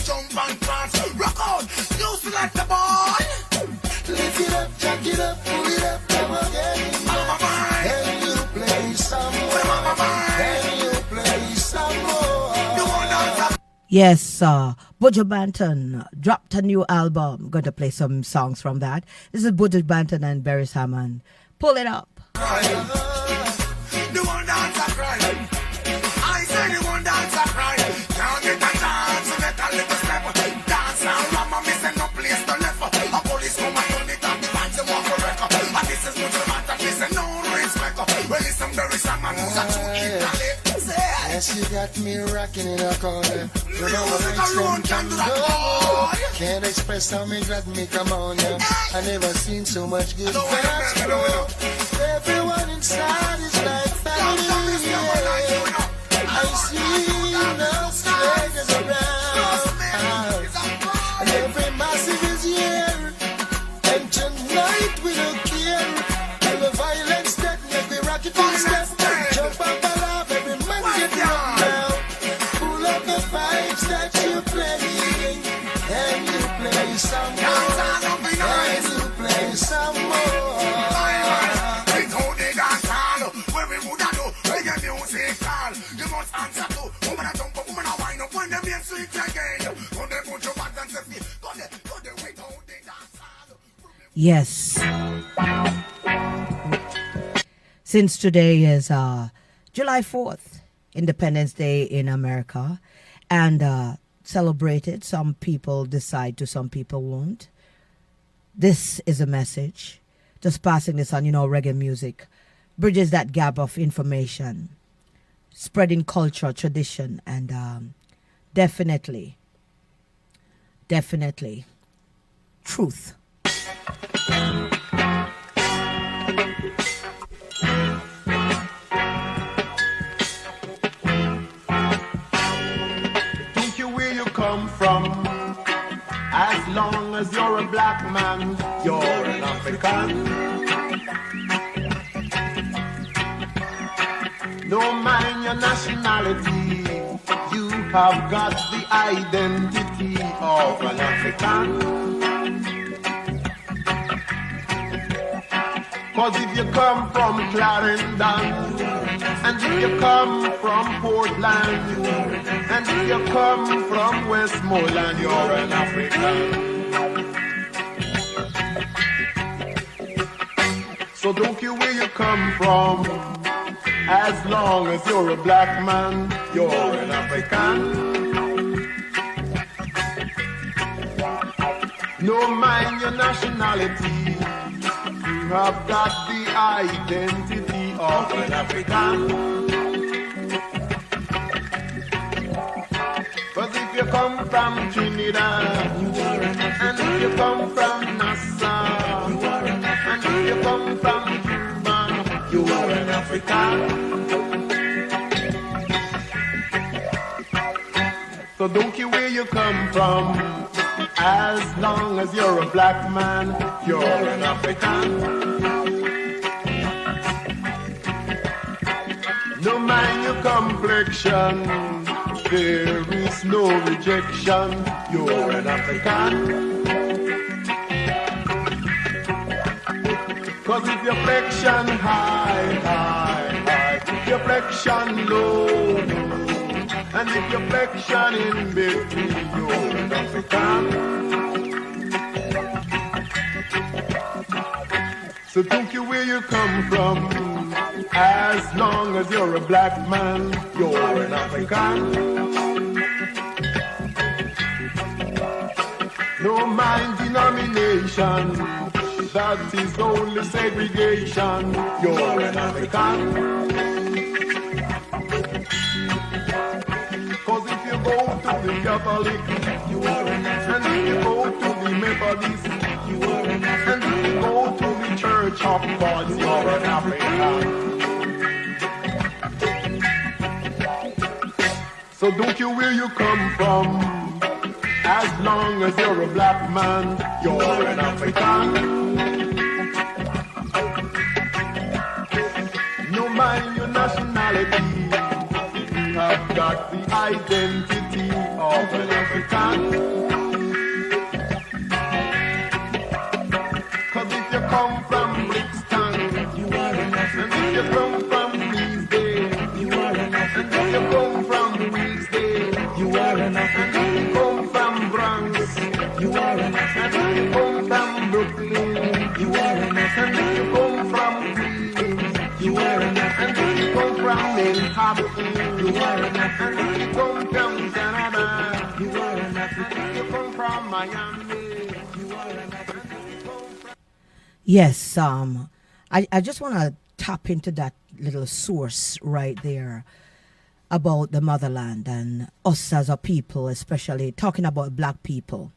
jump and prance. Rock out, you select the boy. Lift it up, jack it up, pull it up, come again. Can you play some more? Can you play some more? Yes, Buju Banton dropped a new album. Going to play some songs from that. This is Buju Banton and Barry Salmon. Pull it up. The one dance a cry. I say the one dance a cry. Can't get a chance to make a little step. Dance and ram, me say no place to left. A police come and turn it up, the bands them off for record. And this is Buju Banton, this is no respect. Well, listen, Barry Salmon, who's a true Italy. Yes, you got me rocking in a corner. You know what can go. Can't express how me glad me come on, yeah. I never seen so much good vibes flow. Everyone inside is like family, yeah. I see no strangers around. And every massive is here. And tonight we don't care. Till the violence that make me rock it to the step. Jump up and laugh, every man get down now. Pull up the vibes that you're playing. And you play some more. And you play some more. We go the dance hall, where we would do reggae music hall. You must answer to woman a jump up, woman a wind up when them hear sweet again. Go there, put your back and say, go there, we go the dance hall. Yes. Since today is July 4th, Independence Day in America, and celebrated, some people decide to, some people won't. This is a message. Just passing this on, reggae music bridges that gap of information, spreading culture, tradition, and definitely, truth. Think you where you come from? As long as you're a black man, you're an African. Don't mind your nationality, you have got the identity of an African. Cause if you come from Clarendon, and if you come from Portland, and if you come from Westmoreland, you're an African. So don't care where you come from, as long as you're a black man, you're an African. No mind your nationality, you have got the identity of an African. But if you come from Trinidad, and if you come from Nassau, and if you come from Cuba, you are an African. So don't care where you come from, as long as you're a black man, you're an African. No mind your complexion, there is no rejection, you're an African. Cause if your flexion high, if your flexion low, and if your flexion in between, you're an African. So don't care where you come from, as long as you're a black man, you're an African. No mind denomination, that is only segregation, you're an African. Cause if you go to the Catholic, you are an African. And if you go to the Methodist, you are an African. And if you go to the Church of God, you're an African. So don't care where you come from, as long as you're a black man, you're an African. No mind your nationality, you have got the identity of an African. Cause if you come from Brixton, you are an African. And if you come from Bleasdale, you are an African. And if you come from Bleasdale, you are an African. And if you come from Bronx, you are an African. And if you come from Brooklyn, you are an African. And if you come from Queens, you are an African. And if you come from Manhattan, you are an African. And if you come from Canada, you are an African. And if you come from Miami, you are an African. Yes, I just want to tap into that little source right there about the motherland and us as a people, especially talking about black people.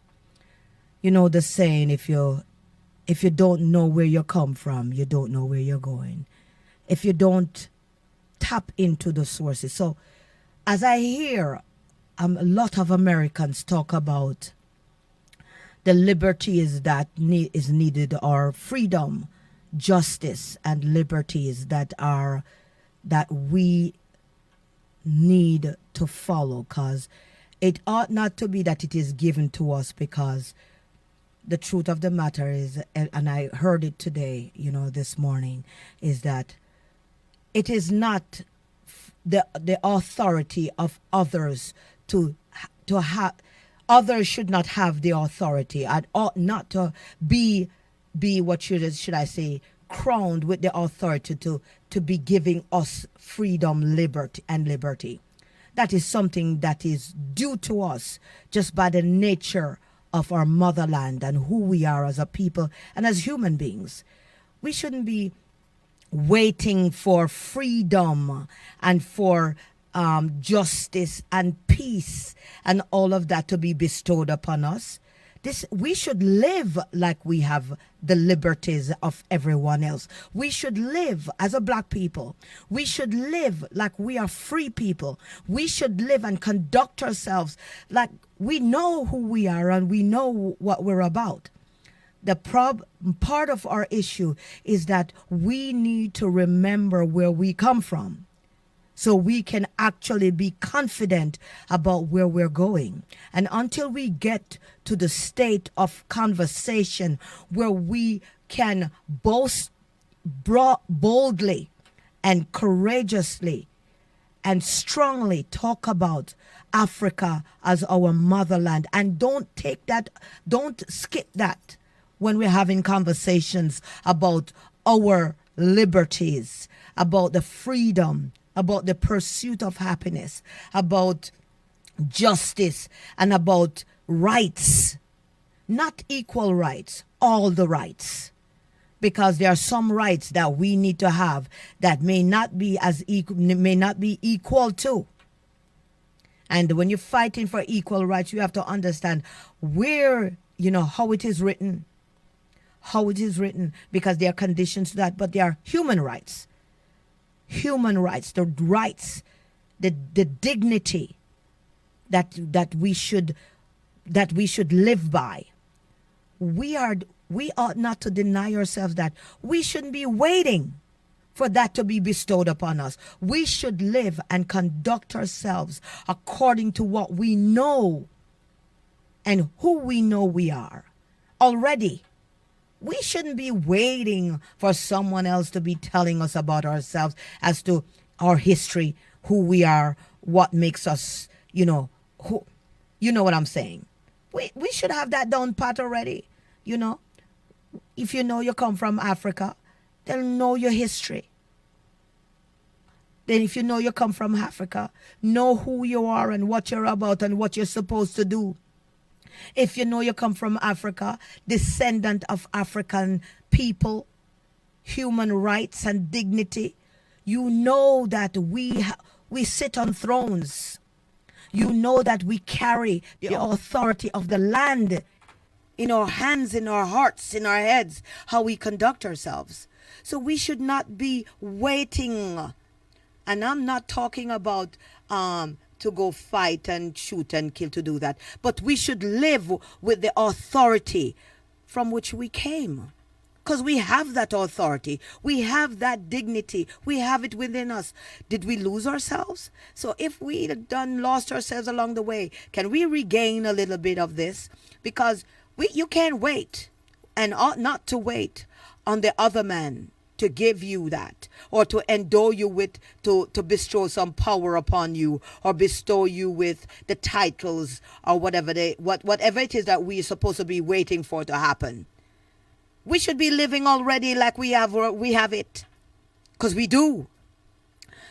You know the saying, if you don't know where you come from, you don't know where you're going. If you don't tap into the sources. So as I hear a lot of Americans talk about the liberties that is needed, or freedom, justice, and liberties that we need to follow, because it ought not to be that it is given to us, because the truth of the matter is, and I heard it today, this morning, is that it is not the authority of others to have. Others should not have the authority and ought not to be what should I say, crowned with the authority to be giving us freedom, liberty. That is something that is due to us just by the nature of our motherland and who we are as a people and as human beings. We shouldn't be waiting for freedom and for justice and peace and all of that to be bestowed upon us. We should live like we have the liberties of everyone else. We should live as a black people. We should live like we are free people. We should live and conduct ourselves like we know who we are and we know what we're about. The part of our issue is that we need to remember where we come from, so we can actually be confident about where we're going. And until we get to the state of conversation where we can boast boldly and courageously and strongly talk about Africa as our motherland, and don't skip that when we're having conversations about our liberties, about the freedom, about the pursuit of happiness, about justice, and about rights. Not equal rights, all the rights. Because there are some rights that we need to have that may not be equal to. And when you're fighting for equal rights, you have to understand where, how it is written. How it is written, because there are conditions to that, but there are human rights. Human rights, the rights, the dignity that we should live by. We ought not to deny ourselves that. We shouldn't be waiting for that to be bestowed upon us. We should live and conduct ourselves according to what we know and who we know we are already. We shouldn't be waiting for someone else to be telling us about ourselves as to our history, who we are, what makes us, who, what I'm saying. We should have that down pat already, If you know you come from Africa, then know your history. Then if you know you come from Africa, know who you are and what you're about and what you're supposed to do. If you know you come from Africa, descendant of African people, human rights and dignity, you know that we sit on thrones. You know that we carry the authority of the land in our hands, in our hearts, in our heads, how we conduct ourselves. So we should not be waiting. And I'm not talking about to go fight and shoot and kill to do that. But we should live with the authority from which we came. Because we have that authority. We have that dignity. We have it within us. Did we lose ourselves? So if we done lost ourselves along the way, can we regain a little bit of this? Because you can't wait and ought not to wait on the other man to give you that, or to endow you with, to bestow some power upon you, or bestow you with the titles, or whatever whatever it is that we are supposed to be waiting for to happen. We should be living already like we have it, because we do.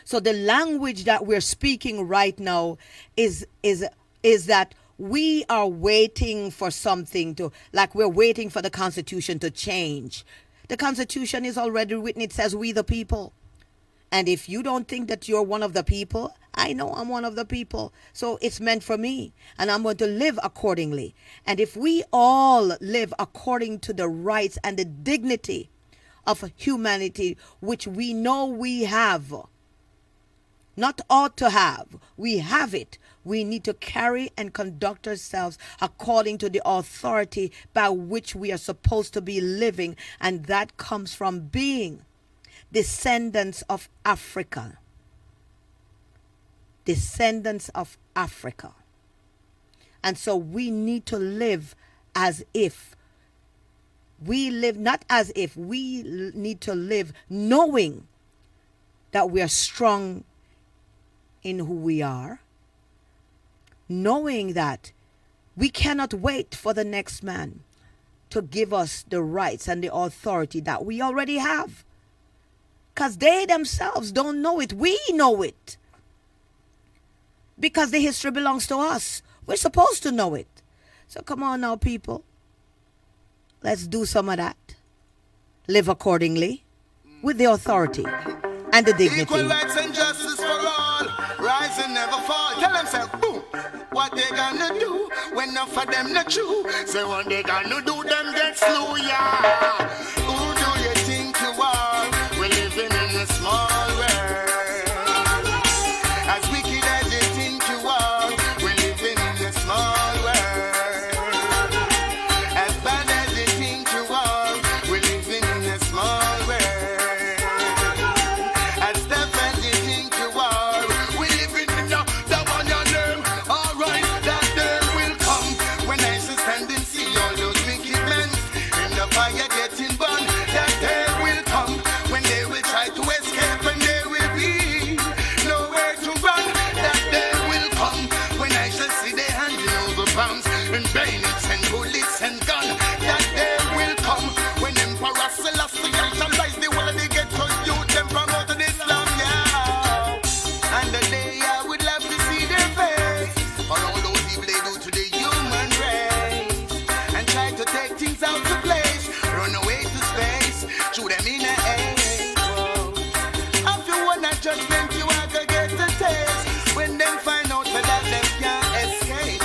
So the language that we're speaking right now is that we are waiting for something to, like we're waiting for the Constitution to change. The Constitution is already written. It says we the people. And if you don't think that you're one of the people, I know I'm one of the people. So it's meant for me. And I'm going to live accordingly. And if we all live according to the rights and the dignity of humanity, which we know we have, not ought to have, we have it. We need to carry and conduct ourselves according to the authority by which we are supposed to be living. And that comes from being descendants of Africa. Descendants of Africa. And so we need to live as if we live, not as if, we need to live knowing that we are strong in who we are. Knowing that we cannot wait for the next man to give us the rights and the authority that we already have. Because they themselves don't know it. We know it. Because the history belongs to us. We're supposed to know it. So come on now, people. Let's do some of that. Live accordingly with the authority and the dignity. Equal rights and justice for all. Rise and never fall. Tell them, say, boom. What they gonna do when enough of them not true? Say what they gonna do, them get slew, yeah. Who do you think you are? We're living in a small world. As wicked as you think you are, we're living in a small world. As bad as you think you are, we're living in a small world. As tough as you think you are, we're living in the one your name. Alright, that day will come when I shall stand and see all those wicked men in the fire getting burned. That day will come when they will try to escape and there will be nowhere to run. That day will come when I shall see they handing over bombs and bayonets and bullets and guns. That day will come when Emperor Selassie shall rise the whole of the ghetto youth them from out of Islam, yeah. And the day I would love to see their face for all those evil they do to the human race and try to take things out of place, run away to space, shoot them in the air. If you want a judgment, you are gonna get the taste when them find out that them can't escape.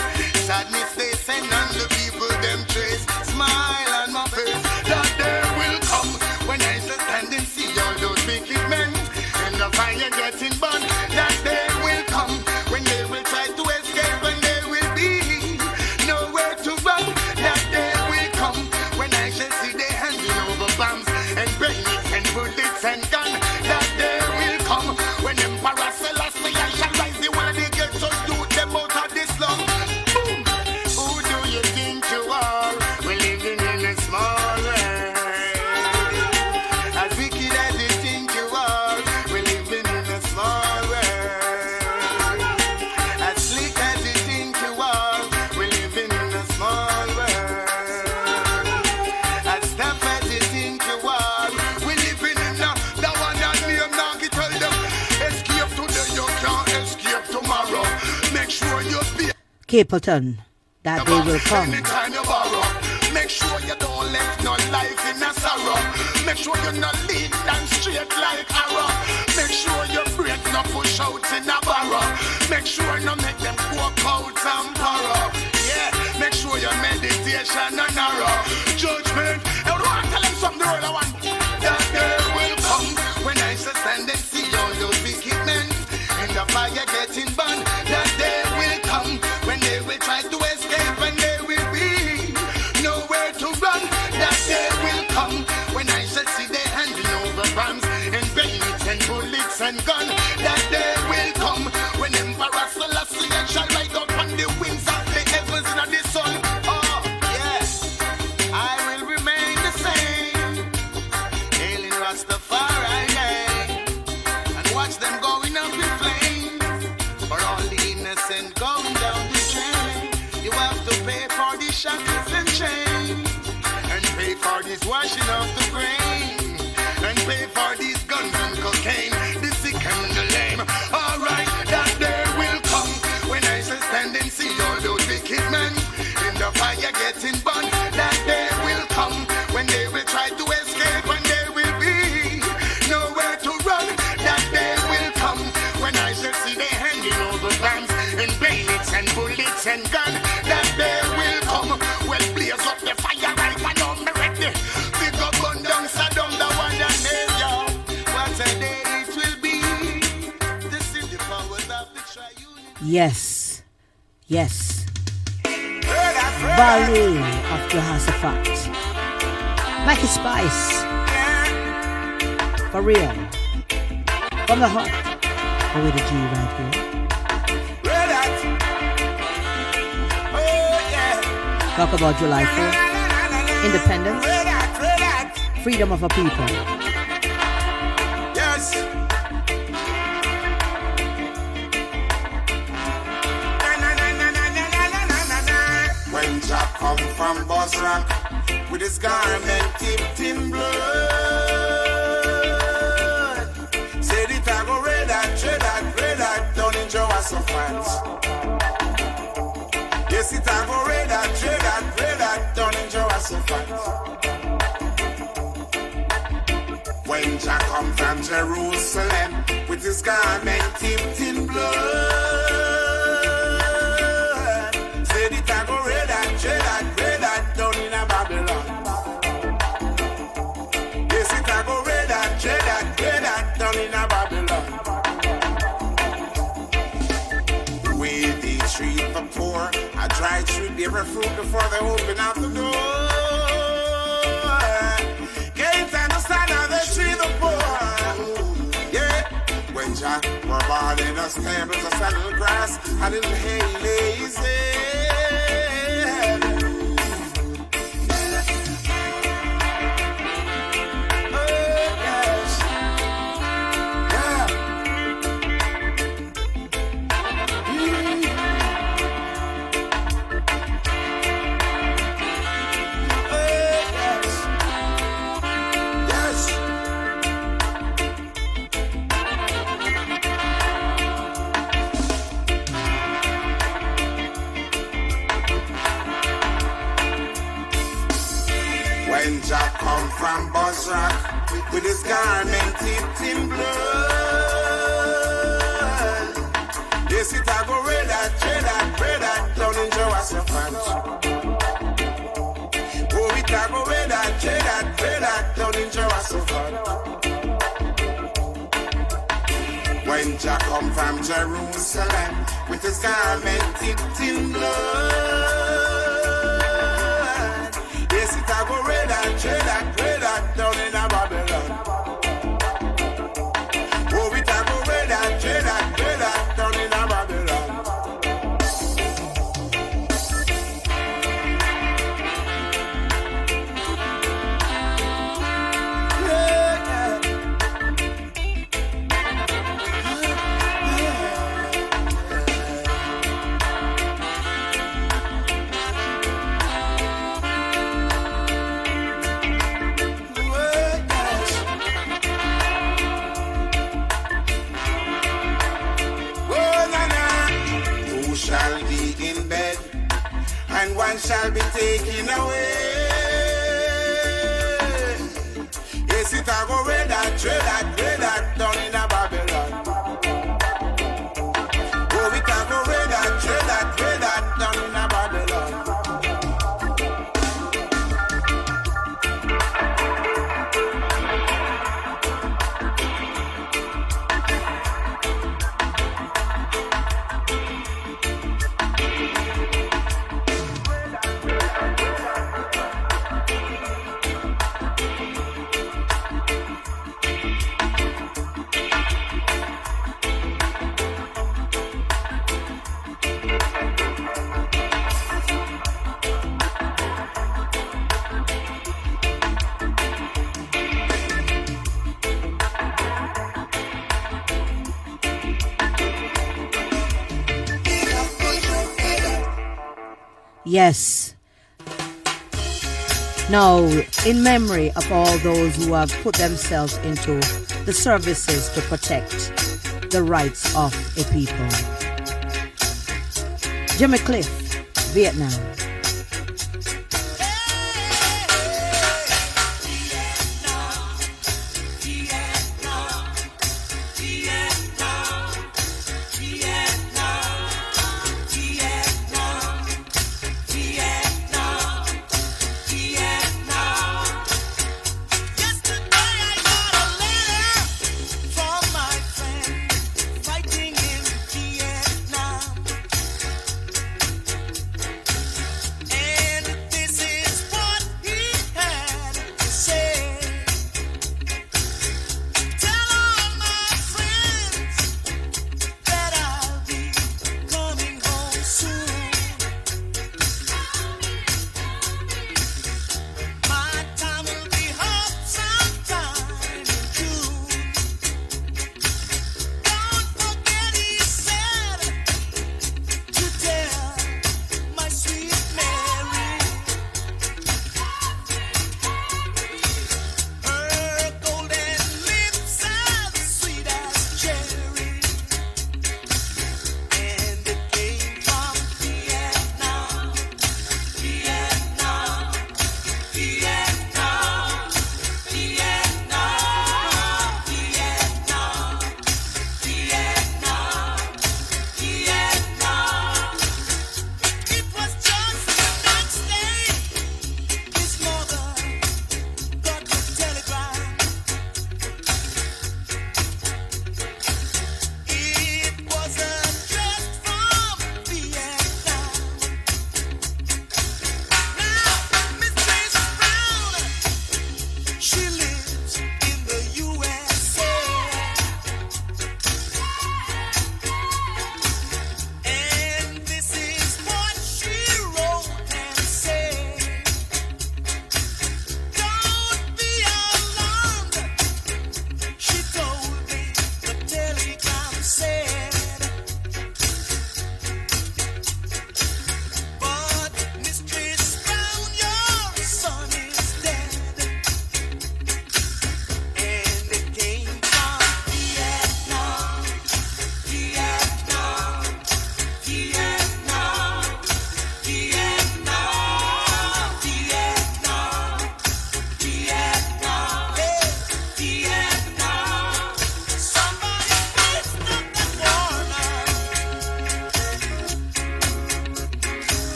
Sadness they send on the people them trace. Smile on my face. That day will come when I shall stand and see all those wicked men in the fire getting burned. That day will come when they will try to escape and there will be nowhere to run. That day will come when I shall see they handing over bombs and bayonets and bullets and guns. That day will come when Emperor Selassie shall rise the one they get so do them out of this slum. Boom! Who do you think you are? We're living in a small world. As wicked as you think you are, we're living in a small world. As slick as you think you are, we're living in a small world. As tough as you think you are, we're living in the one that name now can tell them. Escape today, you can't escape tomorrow. Make sure you be Capleton, that day will come. anytime you borrow. Make sure you don't let no life in a sorrow. Make sure you're not lean and straight like arrow. Make sure your break no push out in a barrow. Make sure no make them walk out and borrow. Yeah, make sure your meditation no narrow. Judgment, I don't want to tell them something the world I want. That day will come when I shall stand and see all those wicked men in the fire getting burned. That day will come when they will try to escape and there will be nowhere to run. That day will come when shackles and chains, and pay for this washing of the brain, and pay for these guns and cocaine, the sick and the lame. Alright, that day will come when I shall stand and see all those wicked men in the fire getting burned. That day will come when they will try to escape and there will be nowhere to run. That day will come when I shall see they handing over guns and bayonets and bullets and guns. That day will come. Well, blaze up the fire right and on me ready. Big up gun down, Saddam, the one that made ya. What a day it will be. This is the powers of the triune. Yes. Yes. Valley of Jehoshaphat. Mikey Spice. For real. From the heart. Oweda G right here. Talk about July 4th. Independence. Freedom of a people. Yes. When Jack come from Bosrak with his garment dipped in blood, said it I go red that down in Jehoshaphat. Yes, it I go red that down in Jehoshaphat. When Jack come from Jerusalem with his garment dipped in blood, said it I go red that down in a Babylon. Yes, it I go red that down in a Babylon. With the treat the poor, a dry tree bear fruit before they open up the door. Can't understand how they treat the poor. Yeah, when Jack were born in a stable, just a little grass, a little hay lazy. When Jack come from Bosrak with his garment dipped in blood, yes, it I go red that down in Jehoshaphat. Oh, it I go red that down in Jehoshaphat. When Jack come from Jerusalem with his garment dipped in blood, yes, it I go red that down in a Babylon. Oh, it I go red that down in a Babylon. Shall be in bed, and one shall be taken away. Yes, it I go red that down in a Babylon. Oh, it I go red that down in a Babylon. Yes, Now, in memory of all those who have put themselves into the services to protect the rights of a people. Jimmy Cliff, Vietnam.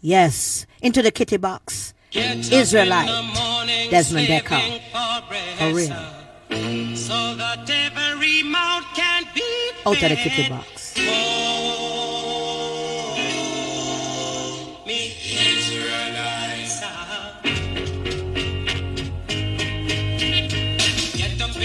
Yes, into the kitty box. Israelite, Desmond Decker, for real. So that every mouth can be Out of the kitty box. Me Israelites. Get up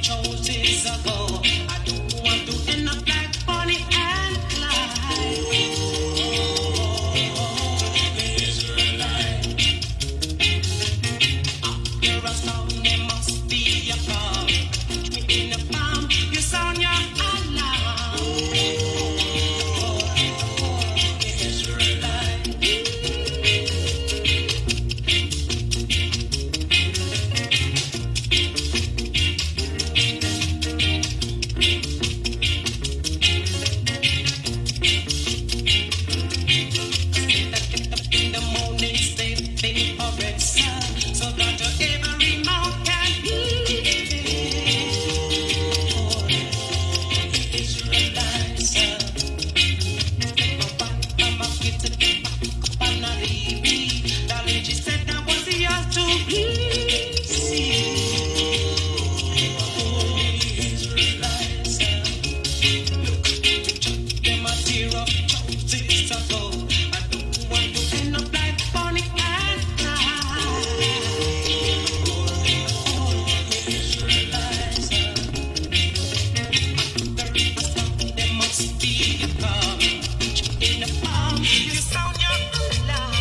choices ago. I don't want to end up like Bonnie and Clyde. After a song, there must be a call. In the palm, you sound your alarm. In the morning, say favorite song, so that every mouth can hear. Israelites, I'm a kid to the back, and I leave. Darling, she said that was yours to receive. Israelites, look, them a tear up choices ago. I don't want to end up like Bonnie and Clyde. Israelites, there must be a calm. In the palm, you sound your alarm.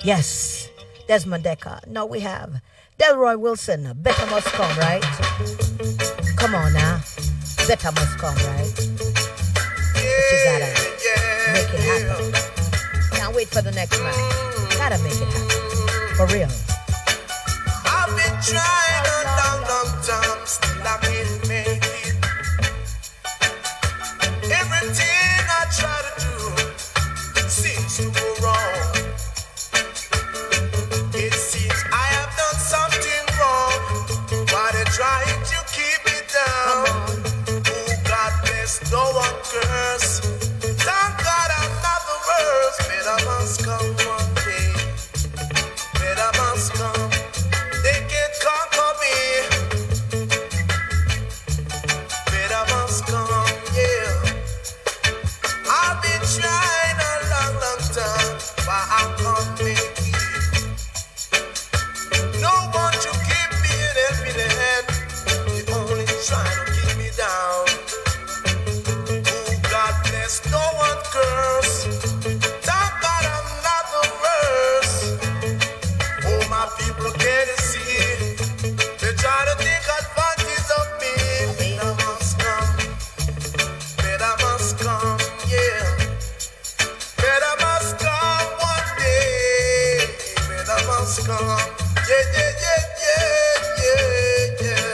Yes, Desmond Decker. Now we have Delroy Wilson. Better must come, right? Come on now. Better must come, right? But you gotta make it happen. Can't wait for the next man. Gotta make it happen. For real. I've been trying a long, long time, still I can't make it. Everything I try to do seems to go wrong. It seems I have done something wrong. Why they trying to keep me down? Oh, God bless, no one curse. Thank God I'm not the worst. Better must come one day. Better must come. They can't conquer me. Better must come, yeah. I've been trying a long, long time, but I can't make it. No one to give me an helping hand. They only trying to keep me down. Oh, God bless, no one curse. Thank God I'm not the worst. Oh, my people can't see. They try to take advantage of me. Better must come. Better must come, yeah. Better must come one day. Better must come. Yeah, yeah, yeah, yeah, yeah, yeah.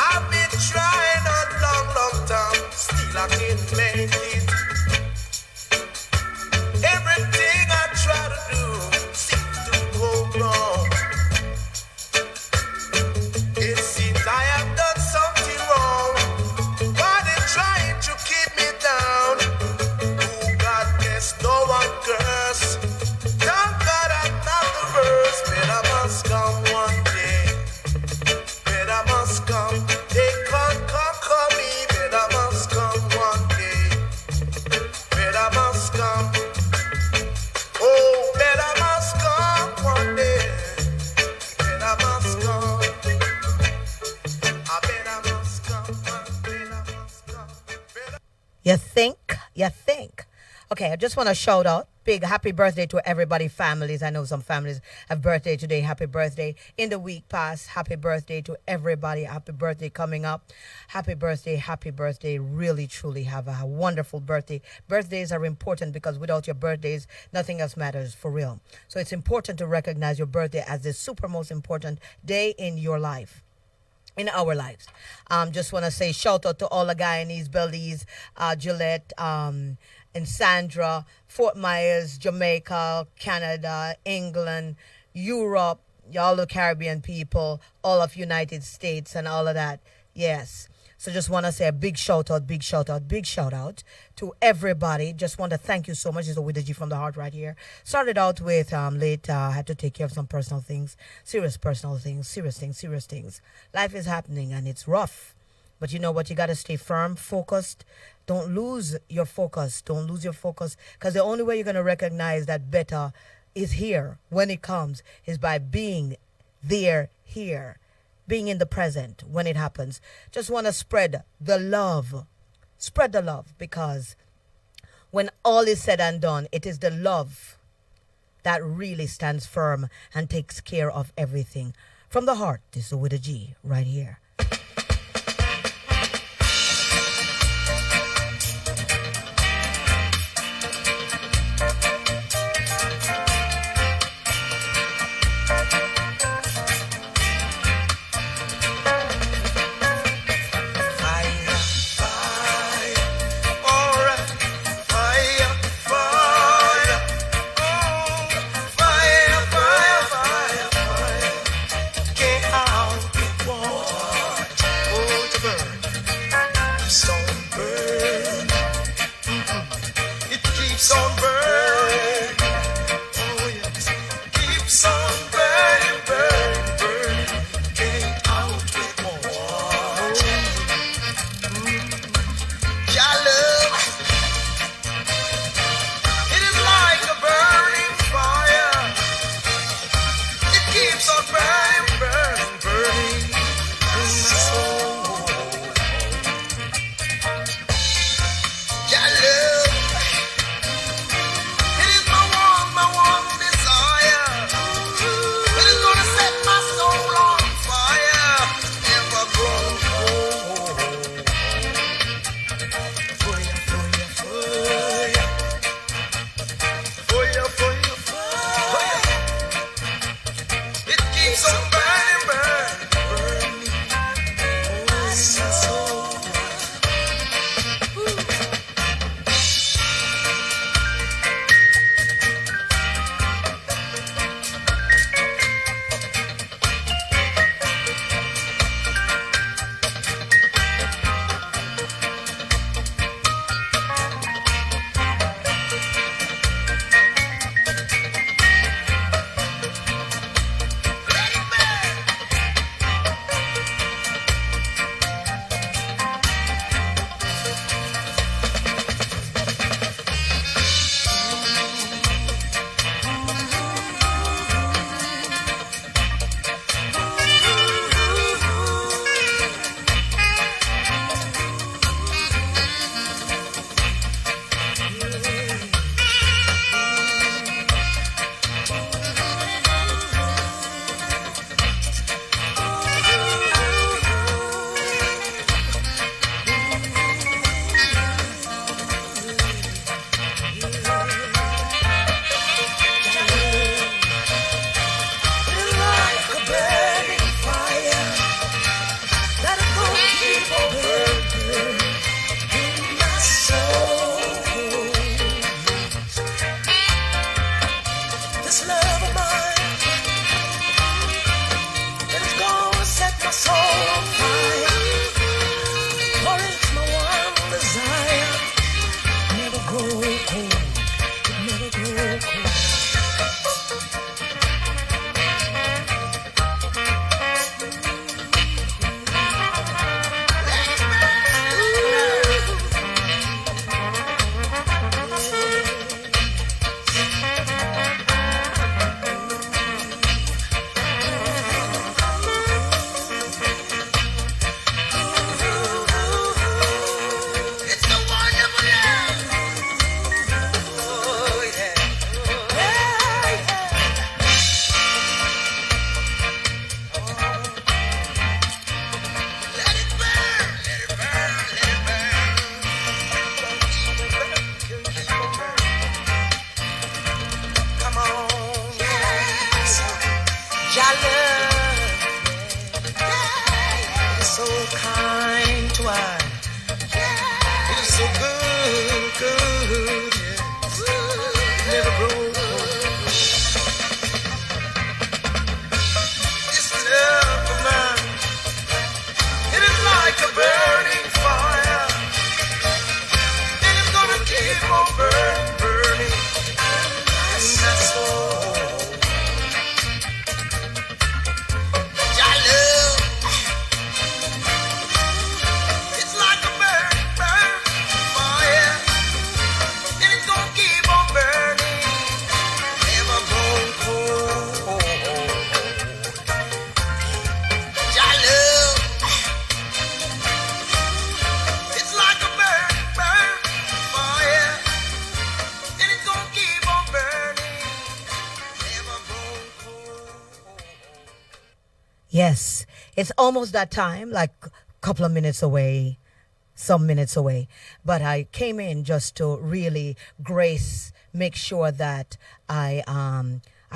I've been trying a long, long time, still I can't make it. Everything I try to do seems to go wrong. It seems I have done something wrong. Why they trying to keep me down? Oh, God bless, no one curse. Thank God I'm not the worst. Better must come one day. Better must come. They can't conquer me. Better must come one day. Better must come. Oh, better must come one day. Better must come. I better must come. Better must come. Better. You think? You think? Okay, I just want to shout out big happy birthday to everybody, families. I know some families have birthday today. Happy birthday. In the week past, happy birthday to everybody. Happy birthday coming up. Happy birthday, happy birthday. Really, truly have a wonderful birthday. Birthdays are important because without your birthdays, nothing else matters, for real. So it's important to recognize your birthday as the super most important day in your life. In our lives. Just want to say shout out to all the Guyanese, Belize, Gillette, and Sandra, Fort Myers, Jamaica, Canada, England, Europe, all the Caribbean people, all of United States and all of that. Yes. So just want to say a big shout out, big shout out, big shout out to everybody. Just want to thank you so much. It's Oweda G from the heart right here. Started out with late. Had to take care of some personal things, serious personal things, serious things, serious things. Life is happening and it's rough. But you know what? You got to stay firm, focused. Don't lose your focus. Don't lose your focus. Because the only way you're going to recognize that better is here when it comes is by being there, here. Being in the present when it happens. Just want to spread the love. Spread the love because when all is said and done, it is the love that really stands firm and takes care of everything. From the heart, this is Oweda G right here. Yes, it's almost that time, like a couple of minutes away, some minutes away. But I came in just to really grace, make sure that I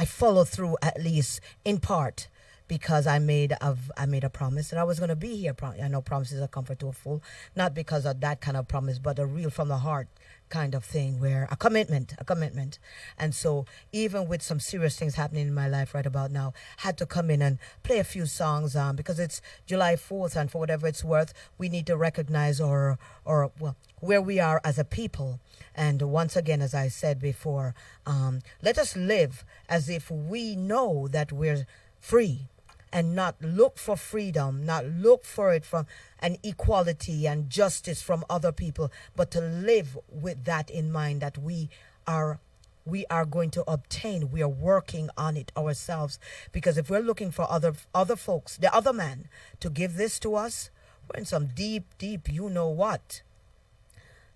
follow through at least in part because I made a promise that I was going to be here. I know promises are comfort to a fool, not because of that kind of promise, but a real from the heart kind of thing where a commitment. And so even with some serious things happening in my life right about now, had to come in and play a few songs because it's July 4th, and for whatever it's worth, we need to recognize or well, where we are as a people. And once again, as I said before, let us live as if we know that we're free and not look for freedom, not look for it from an equality and justice from other people, but to live with that in mind that are we are going to obtain. We are working on it ourselves, because if we're looking for other folks, the other man, to give this to us, we're in some deep, you know what.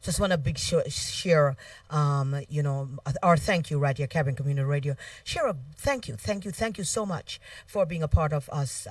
Just want to big share, our thank you right here, Caribbean Community Radio. Share a thank you so much for being a part of us,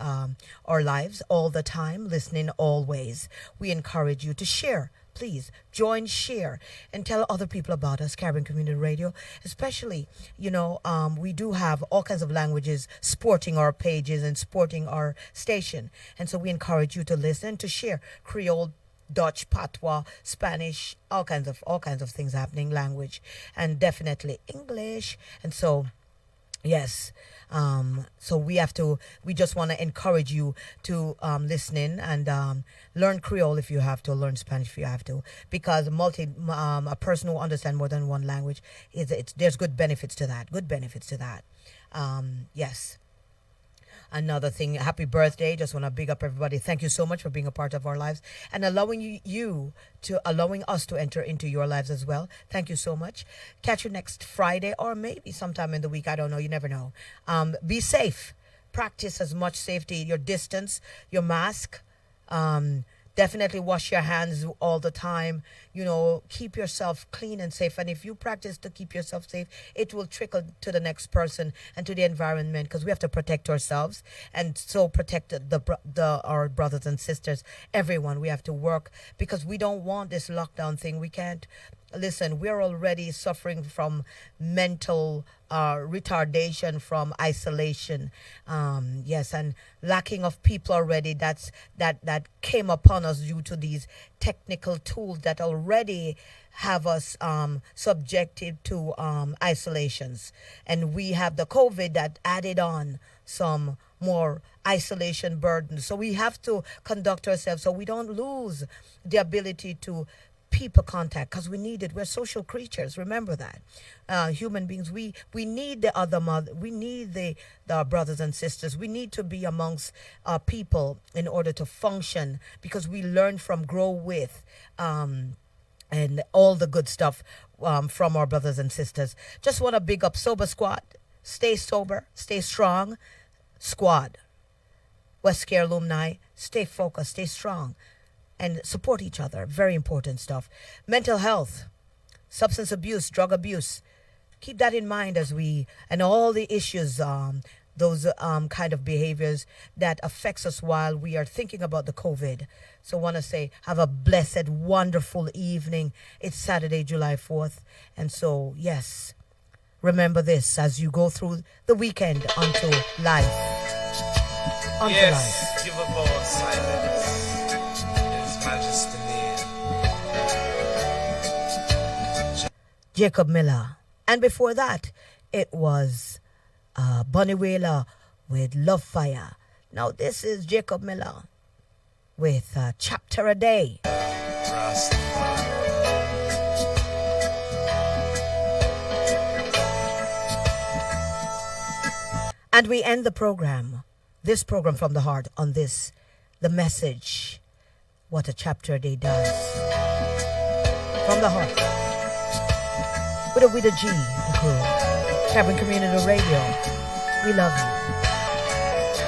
our lives all the time, listening always. We encourage you to share. Please join, share, and tell other people about us, Caribbean Community Radio. Especially, we do have all kinds of languages sporting our pages and sporting our station. And so we encourage you to listen, to share Creole, Dutch, Patois, Spanish, all kinds of things happening, language, and definitely English. And so, yes, so we just want to encourage you to listen in and learn Creole if you have to, learn Spanish if you have to, because a person who understands more than one language, there's good benefits to that. Yes. Another thing, happy birthday. Just want to big up everybody. Thank you so much for being a part of our lives and allowing allowing us to enter into your lives as well. Thank you so much. Catch you next Friday or maybe sometime in the week. I don't know. You never know. Be safe. Practice as much safety, your distance, your mask. Definitely wash your hands all the time. Keep yourself clean and safe. And if you practice to keep yourself safe, it will trickle to the next person and to the environment, because we have to protect ourselves and so protect our brothers and sisters, everyone. We have to work because we don't want this lockdown thing. We can't. Listen, we're already suffering from mental retardation, from isolation, yes, and lacking of people already. That came upon us due to these technical tools that already have us subjected to isolations, and we have the COVID that added on some more isolation burden. So we have to conduct ourselves so we don't lose the ability to people contact, because we need it. We're social creatures. Remember that. Human beings, we need the other mother. We need the brothers and sisters. We need to be amongst people in order to function, because we learn from, grow with, and all the good stuff from our brothers and sisters. Just want to big up Sober Squad. Stay sober, stay strong. Squad, West Care Alumni, stay focused, stay strong, and support each other. Very important stuff. Mental health, substance abuse, drug abuse. Keep that in mind and all the issues, those kind of behaviors that affects us while we are thinking about the COVID. So want to say, have a blessed, wonderful evening. It's Saturday, July 4th. And so, yes, remember this as you go through the weekend onto life. Yes, give a ball silence. Majesty near. Jacob Miller. And before that, it was Bunny Wailer with Love Fire. Now this is Jacob Miller with Chapter a Day. And we end this program from the heart on this, the message, what a chapter a day does. From the heart. With Oweda G and crew. Caribbean Community Radio. We love you.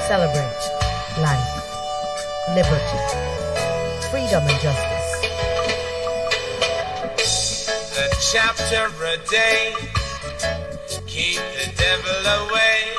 Celebrate life, liberty, freedom and justice. A chapter a day. Keep the devil away.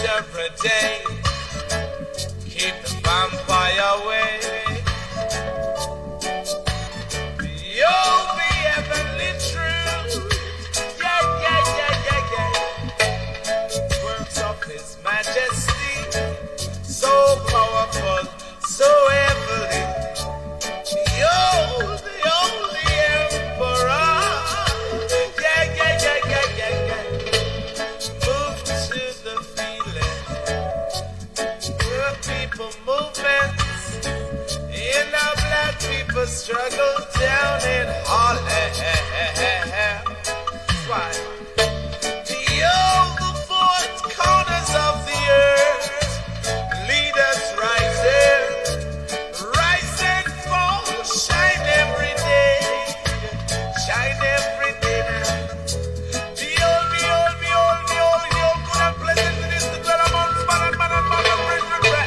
every day. Keep the vampire away. You'll be heavenly true. Yeah, yeah, yeah, yeah, yeah. Works of His Majesty, so powerful, so heavenly. You're the only emperor. Yeah, yeah, yeah, yeah, yeah, yeah. Move to the feeling. The people movements. In our black people struggle down in all hell. That's why. Beyond the four corners of the earth, leaders rising, rise and fall, shine every day, shine every day now. Behold, behold, behold, behold, behold, good and pleasant it is to dwell amongst man and man and man and friend and friend.